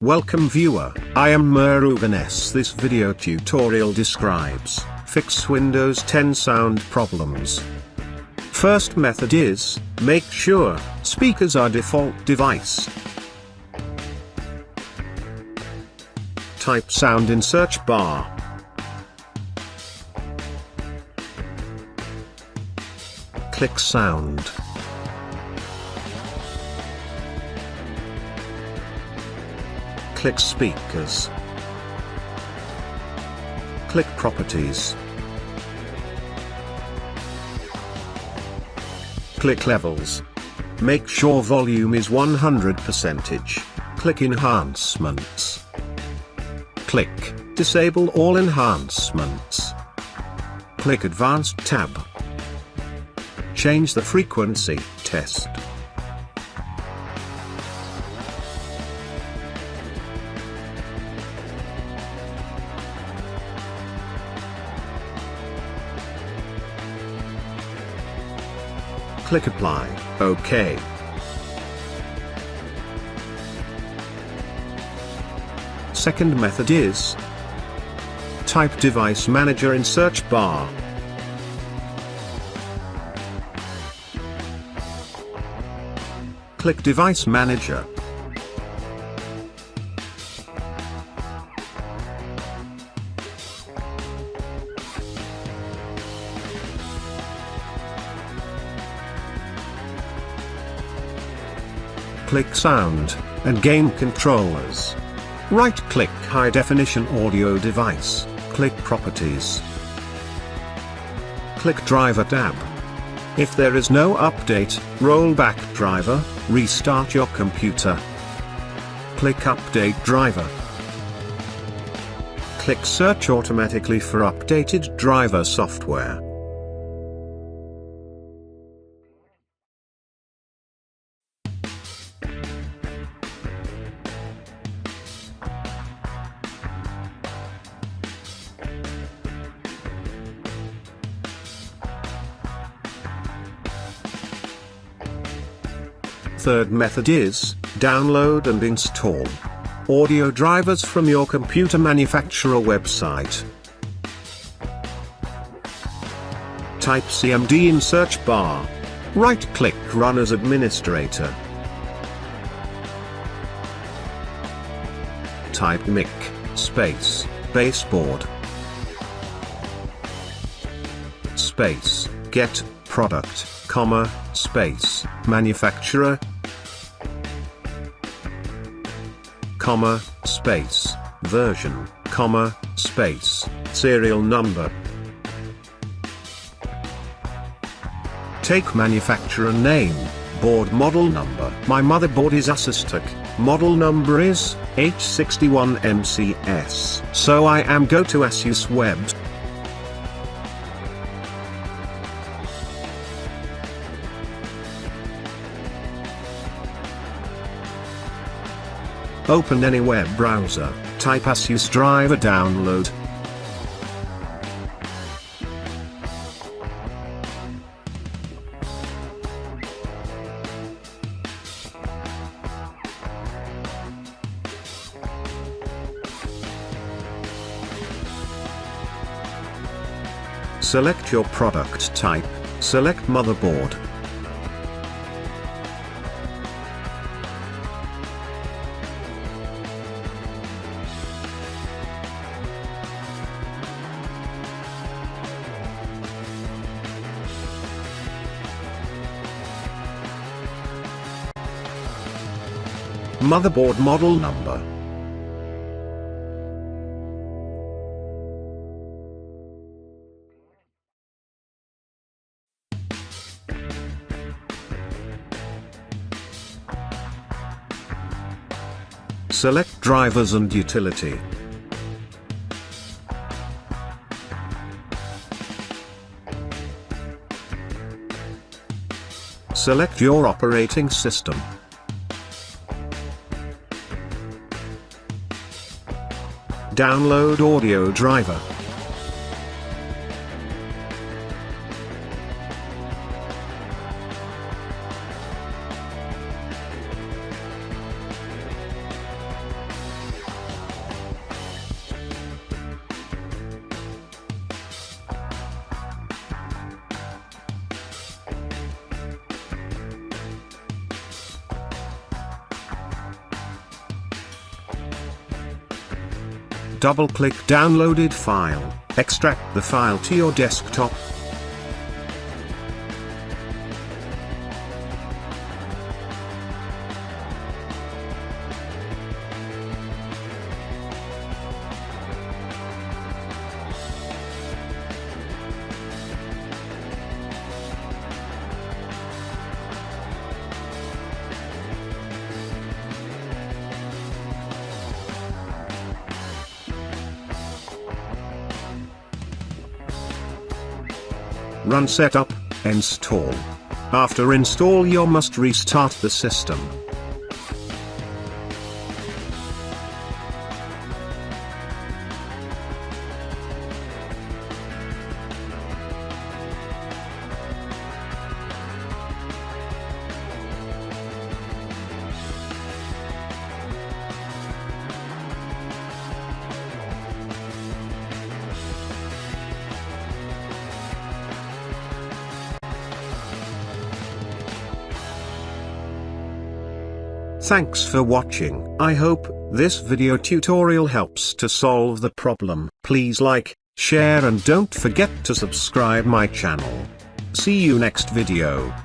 Welcome viewer, I am Murugan. This video tutorial describes fix Windows 10 sound problems. First method is, make sure speakers are default device. Type sound in search bar. Click sound. Click speakers. Click properties. Click levels. Make sure volume is 100%. Click enhancements. Click disable all enhancements. Click advanced tab. Change the frequency, test. Click apply, OK. Second method is, type device manager in search bar. Click device manager. Click sound, and game controllers. Right-click high-definition audio device, click properties. Click driver tab. If there is no update, roll back driver, restart your computer. Click update driver. Click search automatically for updated driver software. Third method is, download and install audio drivers from your computer manufacturer website. Type CMD in search bar. Right-click Run as administrator. Type mic, space, baseboard. Space, get, product, comma, space, manufacturer, comma, space, version, comma, space, serial number. Take manufacturer name, board model number. My motherboard is Asus TUC, model number is H61MCS. So I am go to Asus web. Open any web browser, type Asus driver download. Select your product type, select motherboard. Motherboard model number. Select drivers and utility. Select your operating system. Download audio driver. Double-click downloaded file, extract the file to your desktop. Run setup, install. After install you must restart the system. Thanks for watching. I hope this video tutorial helps to solve the problem. Please like, share and don't forget to subscribe my channel. See you next video.